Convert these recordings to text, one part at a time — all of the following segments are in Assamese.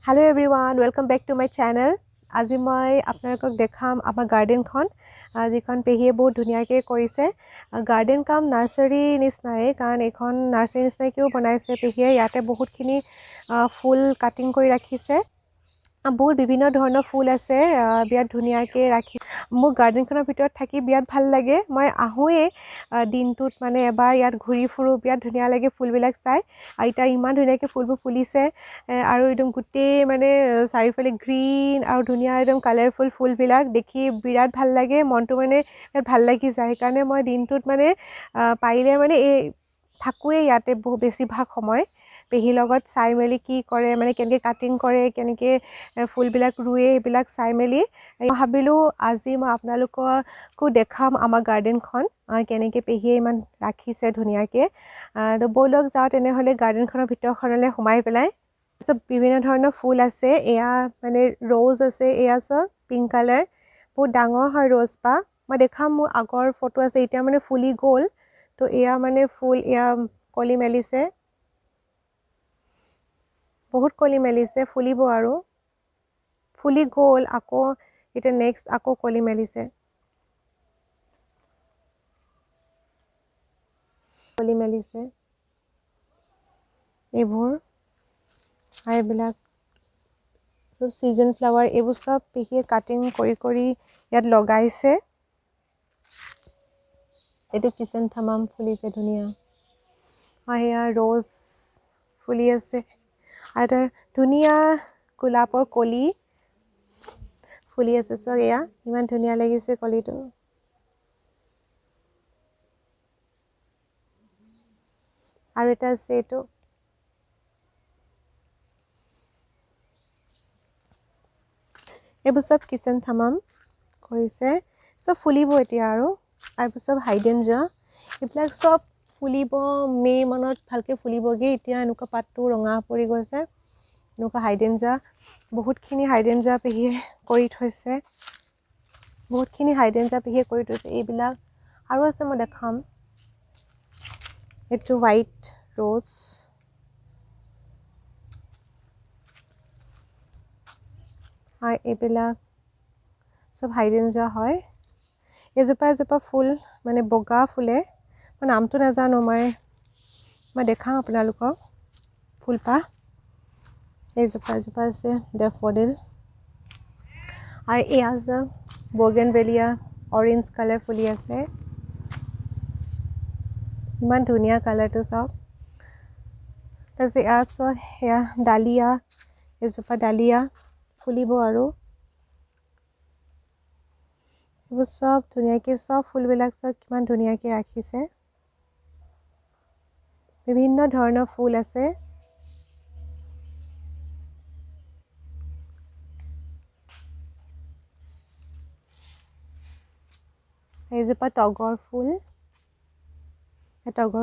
Hello everyone, welcome back to my channel. আজি মই আপোনালোকক দেখাম আমাৰ গাৰ্ডেনখন যিখন পেহীয়ে বহুত ধুনীয়াকৈ কৰিছে গাৰ্ডেন কাম নাৰ্সাৰী নিচিনাই কাৰণ এখন নাৰ্সাৰী নিচিনাকৈও বনাইছে পেহীয়ে ইয়াতে বহুতখিনি ফুল কাটিং কৰি ৰাখিছে বহুত বিভিন্ন ধৰণৰ ফুল আছে বিয়াত ধুনীয়াকৈ ৰাখি মোৰ গাৰ্ডেনখনৰ ভিতৰত থাকি বিয়াত ভাল লাগে মই আহোঁয়ে দিনটোত মানে এবাৰ ইয়াত ঘূৰি ফুৰো বিয়াত ধুনীয়া লাগে ফুলবিলাক চাই আইতা ইমান ধুনীয়াকৈ ফুলবোৰ ফুলিছে আৰু একদম গোটেই মানে চাৰিওফালে গ্ৰীণ আৰু ধুনীয়া একদম কালাৰফুল ফুলবিলাক দেখি বিৰাট ভাল লাগে মনটো মানে ভাল লাগি যায় সেইকাৰণে মই দিনটোত মানে পাৰিলে মানে এই থাকোঁয়ে ইয়াতে বহু বেছিভাগ সময় পেহীৰ লগত চাই মেলি কি কৰে মানে কেনেকৈ কাটিং কৰে কেনেকৈ ফুলবিলাক ৰুৱে সেইবিলাক চাই মেলি ভাবিলোঁ আজি মই আপোনালোককো দেখাম আমাৰ গাৰ্ডেনখন কেনেকৈ পেহীয়ে ইমান ৰাখিছে ধুনীয়াকৈ তো ব'লক যাওঁ তেনেহ'লে গাৰ্ডেনখনৰ ভিতৰখনলৈ সোমাই পেলাই চব বিভিন্ন ধৰণৰ ফুল আছে এয়া মানে ৰ'জ আছে এয়া চব পিংক কালাৰ বহুত ডাঙৰ হয় ৰ'জপাহ মই দেখাম মোৰ আগৰ ফটো আছে এতিয়া মানে ফুলি গ'ল তো এয়া মানে ফুল এয়া কলি মেলিছে বহুত কলি মেলিছে ফুলিব আৰু ফুলি গ'ল আকৌ এটা নেক্সট আকৌ কলি মেলিছে এইবোৰ এইবিলাক সব সিজন ফ্লাৱাৰ এইবোৰ সব পেহীয়ে কাটিং কৰি ইয়াত লগাইছে এইটো কিচেনথামাম ফুলিছে ধুনীয়া এয়া ৰ'জ ফুলি আছে আৰু এটা ধুনীয়া গোলাপৰ কলি ফুলি আছে চ এয়া ইমান ধুনীয়া লাগিছে কলিটো আৰু এটা আছে এইটো এইবোৰ সব কিচেনথামাম কৰিছে সব ফুলিব এতিয়া আৰু এইবোৰ সব হাইডেঞ্জিয়া এইবিলাক সব ফুলিব মে মানত ভালকৈ ফুলিবগৈ এতিয়া এনেকুৱা পাতটো ৰঙা পৰি গৈছে এনেকুৱা হাইডেঞ্জিয়া বহুতখিনি হাইডেঞ্জিয়া পেহীয়ে কৰি থৈছে এইবিলাক আৰু আছে মই দেখাম এইটো হোৱাইট ৰ'জ আৰু এইবিলাক সব হাইডেঞ্জিয়া হয় এজোপা ফুল মানে বগা ফুলে মই নামটো নাজানো মই দেখাম আপোনালোকক ফুলপাহ এজোপা আছে ডেফোডিল আৰু এয়া আছে বগেনভেলিয়া অৰেঞ্জ কালাৰ ফুলি আছে ইমান ধুনীয়া কালাৰটো চাওক তাৰপিছত এয়া চোৱা সেয়া ডালিয়া এজোপা ডালিয়া ফুলিব আৰু এইবোৰ সব ধুনীয়াকৈ সব ফুলবিলাক চব কিমান ধুনীয়াকৈ ৰাখিছে বিভিন্ন ধৰণৰ ফুল আছে এইজোপা তগৰ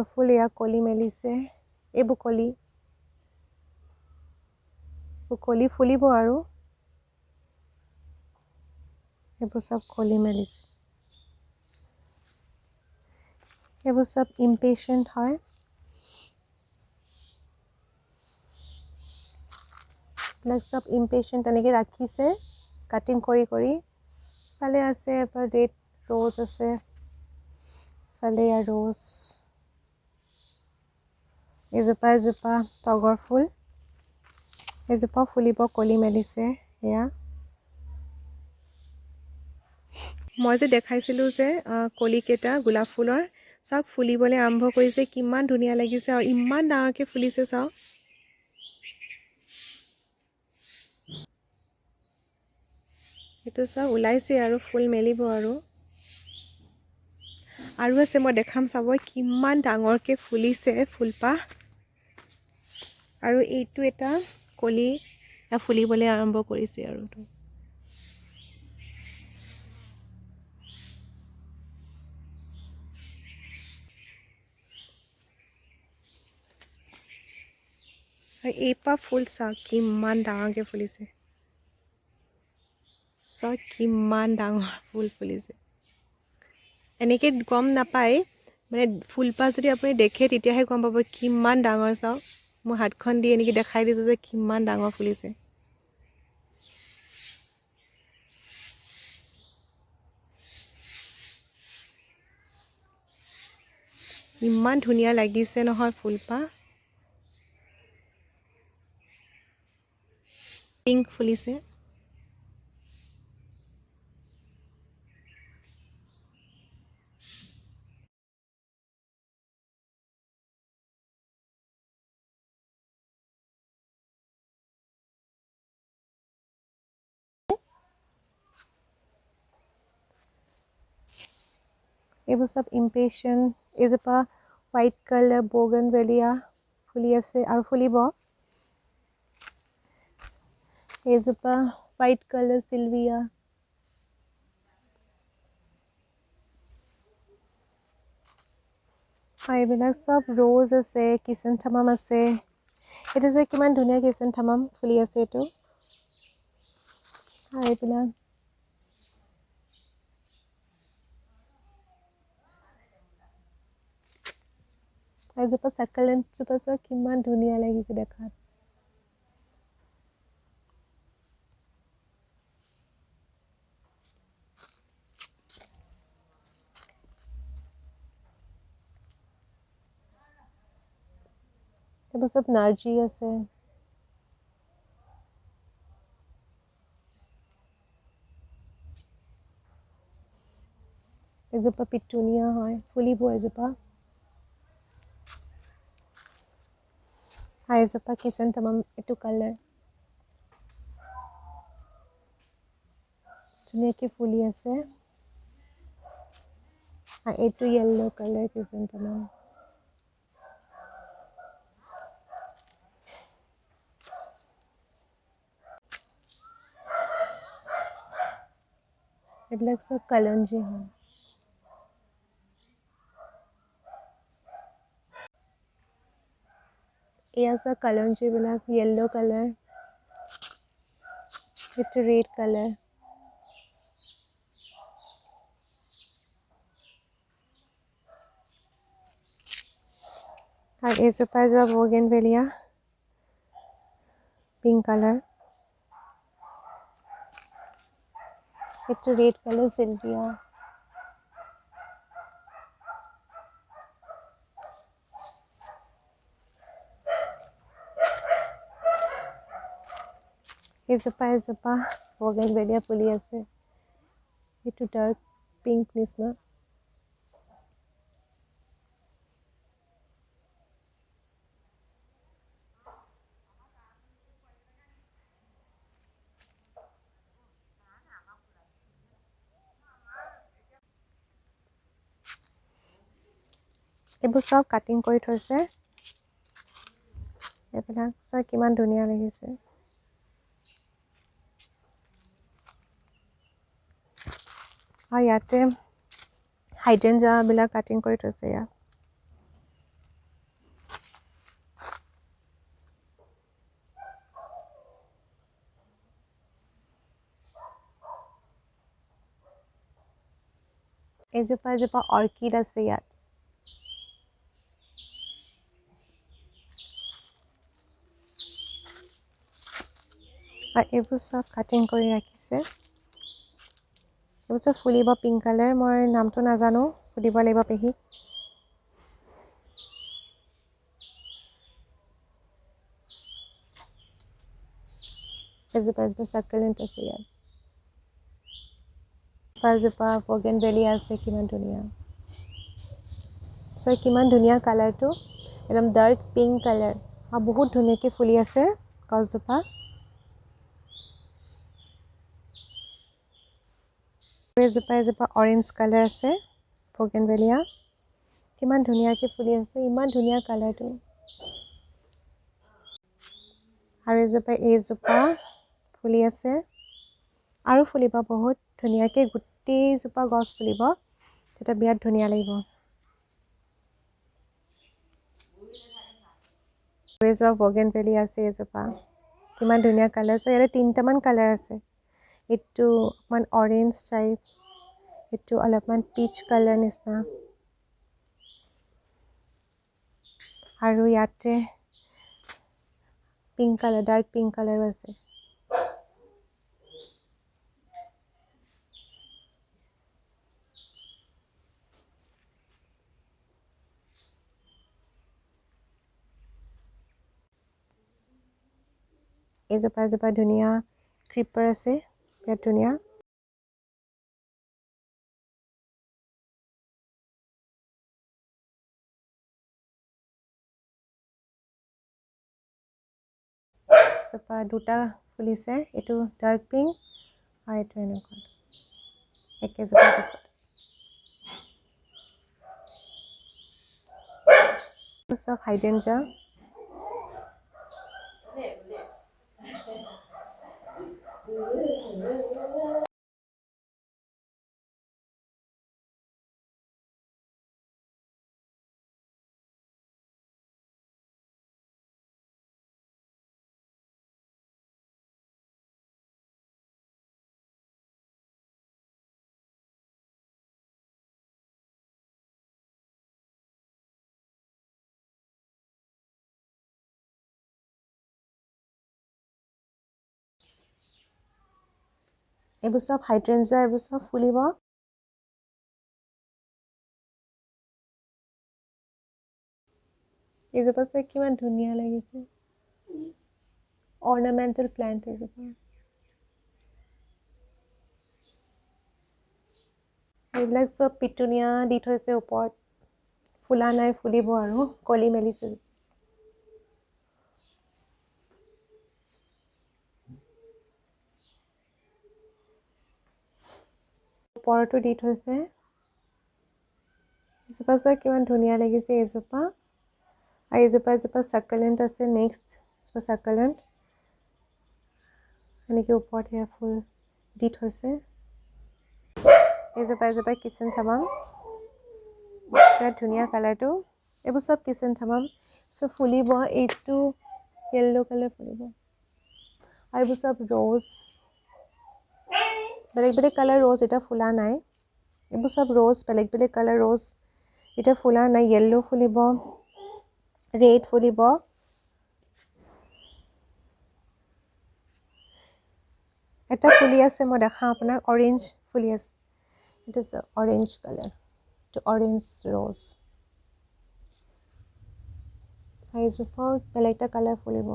ফুল এয়া কলি মেলিছে এইবোৰ কলি ফুলিব আৰু এইবোৰ সব কলি মেলিছে এইবোৰ সব ইম্পেচেণ্ট হয় এইবিলাক সব ইম্পেচেণ্ট তেনেকৈ ৰাখিছে কাটিং কৰি ফালে আছে ৰেড ৰ'জ আছে ফালে ৰ'জ এজোপা তগৰ ফুল এজোপা ফুলিব কলি মেলিছে এয়া মই যে দেখাইছিলোঁ যে কলিকেইটা গোলাপ ফুলৰ চাওক ফুলিবলৈ আৰম্ভ কৰিছে কিমান ধুনীয়া লাগিছে আৰু ইমান ডাঙৰকৈ ফুলিছে চাওক এইটো চাওক ওলাইছে আৰু ফুল মেলিব আৰু আছে মই দেখাম চাব কিমান ডাঙৰকৈ ফুলিছে ফুলপাহ আৰু এইটো এটা কলি ফুলিবলৈ আৰম্ভ কৰিছে আৰু এইপাহ ফুল চাওক কিমান ডাঙৰকৈ ফুলিছে চাওক কিমান ডাঙৰ ফুল ফুলিছে এনেকৈ গম নাপায় মানে ফুলপাহ যদি আপুনি দেখে তেতিয়াহে গম পাব কিমান ডাঙৰ চাওক মই হাতখন দি এনেকৈ দেখাই দিছোঁ যে কিমান ডাঙৰ ফুলিছে ইমান ধুনীয়া লাগিছে নহয় ফুলপাহ পিংক ফুলিছে এইবোৰ সব ইম্পেশ্যন এজোপা হোৱাইট কালাৰ বগনভেলিয়া ফুলি আছে আৰু ফুলিব এইজোপা হোৱাইট কালাৰ চিলভিয়া এইবিলাক সব ৰ'জ আছে কিচেনথামাম আছে এইটো যে কিমান ধুনীয়া কিচেনথামাম ফুলি আছে এইটো এইবিলাক এইজোপা চাকালেণ্টজোপা চোৱা কিমান ধুনীয়া লাগিছে দেখাত এইবোৰ চব নাৰ্জী আছে এজোপা পিটুনিয়া হয় ফুলিব এজোপা এজোপা কিচেনথামাম এইটো কালাৰ ধুনীয়াকৈ ফুলি আছে এইটো য়েল্লো কালাৰ কিচেনথামাম এইবিলাক সব কলঞ্জী হয় এয়া সব কলঞ্জীবিলাক য়েল্লো কালাৰ এইটো ৰেড কালাৰ আৰু এইজোপা যোৱা বগেনভেলিয়া পিংক কালাৰ এইটো ৰেড কালাৰ চিলভিয়া এজোপা বগেনভেলিয়া ফুলি আছে এইটো ডাৰ্ক পিংক নিচিনা এইবোৰ সব কাটিং কৰি থৈছে এইবিলাক চাই কিমান ধুনীয়া লাগিছে আৰু ইয়াতে হাইড্ৰেঞ্জাবিলাক কাটিং কৰি থৈছে ইয়াত এজোপা অৰ্কিড আছে ইয়াত আৰু এইবোৰ সব কাটিং কৰি ৰাখিছে এইবোৰ সব ফুলিব পিংক কালাৰ মই নামটো নাজানো সুধিব লাগিব পেহীক এজোপা চাকুলেণ্ট আছে ইয়াত এজোপা বগেনভেলিয়া আছে কিমান ধুনীয়া চ' কিমান ধুনীয়া কালাৰটো একদম ডাৰ্ক পিংক কালাৰ আৰু বহুত ধুনীয়াকৈ ফুলি আছে গছজোপা এজোপা অৰেঞ্জ কালাৰ আছে বগেনভেলিয়া কিমান ধুনীয়াকৈ ফুলি আছে ইমান ধুনীয়া কালাৰটো আৰু এইজোপা ফুলি আছে আৰু ফুলিব বহুত ধুনীয়াকৈ গোটেইজোপা গছ ফুলিব তেতিয়া বিৰাট ধুনীয়া লাগিব এজোপা বগেনভেলিয়া আছে এজোপা কিমান ধুনীয়া কালাৰ আছে ইয়াতে তিনিটামান কালাৰ আছে এইটো অকণমান অৰেঞ্জ টাইপ এইটো অলপমান পিচ কালাৰ নিচিনা আৰু ইয়াতে পিংক কালাৰ ডাৰ্ক পিংক কালাৰো আছে এজোপা ধুনীয়া ক্ৰিপাৰ আছে বিৰাট ধুনীয়া এজোপা দুটা ফুলিছে এইটো ডাৰ্ক পিংক আৰু এইটো এনেকুৱা একেজোপা পিছত চব হাইড্ৰেঞ্জা এইবোৰ চব হাইড্ৰেঞ্জা এইবোৰ চব ফুলিব এইজোপা চাই কিমান ধুনীয়া লাগিছে অৰ্নামেণ্টেল প্লান্ট এইজোপা এইবিলাক চব পিটুনিয়া দি থৈছে ওপৰত ফুলা নাই ফুলিব আৰু কলি মেলিছে ওপৰতো দি থৈছে এজোপা চাই কিমান ধুনীয়া লাগিছে এইজোপা আৰু এজোপা চাকুলেণ্ট আছে নেক্সট চাকুলেণ্ট এনেকৈ ওপৰত সেয়া ফুল দি থৈছে এজোপা কিচেন থামাম বিৰাট ধুনীয়া কালাৰটো এইবোৰ চব কিচেন থামাম চব ফুলিব এইটো য়েল্ল' কালাৰ ফুলিব আৰু এইবোৰ চব ৰ'জ বেলেগ কালাৰ ৰ'জ এটা ফুলা নাই এইবোৰ চব ৰ'জ বেলেগ কালাৰ ৰ'জ এটা ফুলা নাই য়েল্ল' ফুলিব ৰেড ফুলিব এটা ফুলি আছে মই দেখাওঁ আপোনাক অৰেঞ্জ ফুলি আছে এটা অৰেঞ্জ কালাৰ এইটো অৰেঞ্জ ৰ'জ এইজোপাও বেলেগ এটা কালাৰ ফুলিব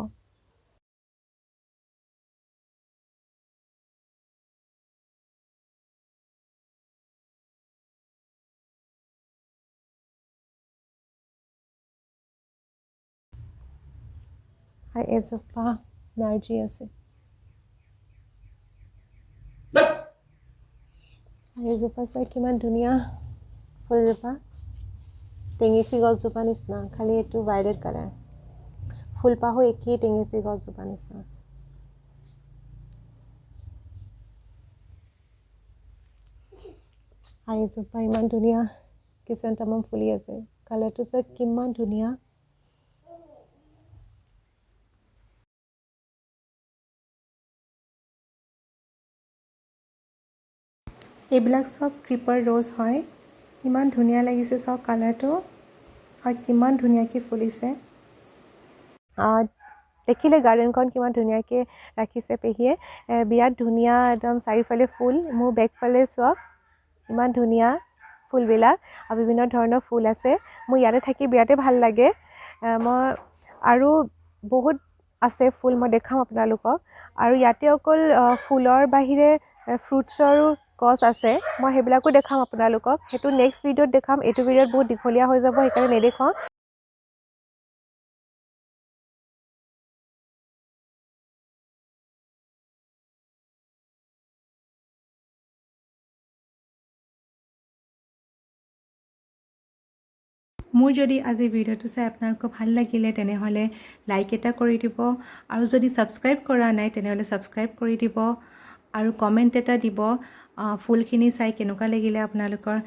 আৰু এজোপা নাৰ্জী আছে এইজোপা চাই কিমান ধুনীয়া ফুলজোপা টেঙেচি গছজোপা নিচিনা খালি এইটো ভাইলেট কালাৰ ফুলপাহো একেই টেঙেচি গছজোপা নিচিনা আৰু এইজোপা ইমান ধুনীয়া কিচেন তামাম ফুলি আছে কালাৰটো চাই কিমান ধুনীয়া এইবিলাক চব ক্ৰিপাৰ ৰ'জ হয় ইমান ধুনীয়া লাগিছে চব কালাৰটো আৰু কিমান ধুনীয়াকৈ ফুলিছে দেখিলে গাৰ্ডেনখন কিমান ধুনীয়াকৈ ৰাখিছে পেহীয়ে বিৰাট ধুনীয়া একদম চাৰিওফালে ফুল মোৰ বেকফালে চোৱা ইমান ধুনীয়া ফুলবিলাক আৰু বিভিন্ন ধৰণৰ ফুল আছে মোৰ ইয়াতে থাকি বিৰাটেই ভাল লাগে মই আৰু বহুত আছে ফুল মই দেখাম আপোনালোকক আৰু ইয়াতে অকল ফুলৰ বাহিৰে ফ্ৰুটছৰো গছ আছে মই সেইবিলাকো দেখাম আপোনালোকক সেইটো নেক্সট ভিডিঅ'ত দেখাম এইটো ভিডিঅ'ত বহুত দীঘলীয়া হৈ যাব সেইকাৰণে নেদেখাওঁ মোৰ যদি আজি ভিডিঅ'টো চাই আপোনালোকৰ ভাল লাগিলে তেনেহ'লে লাইক এটা কৰি দিব আৰু যদি ছাবস্ক্ৰাইব কৰা নাই তেনেহ'লে ছাবস্ক্ৰাইব কৰি দিব আৰু কমেণ্ট এটা দিব ফুলখিনি চাই কেনেকুৱা লাগিলে আপোনালোকৰ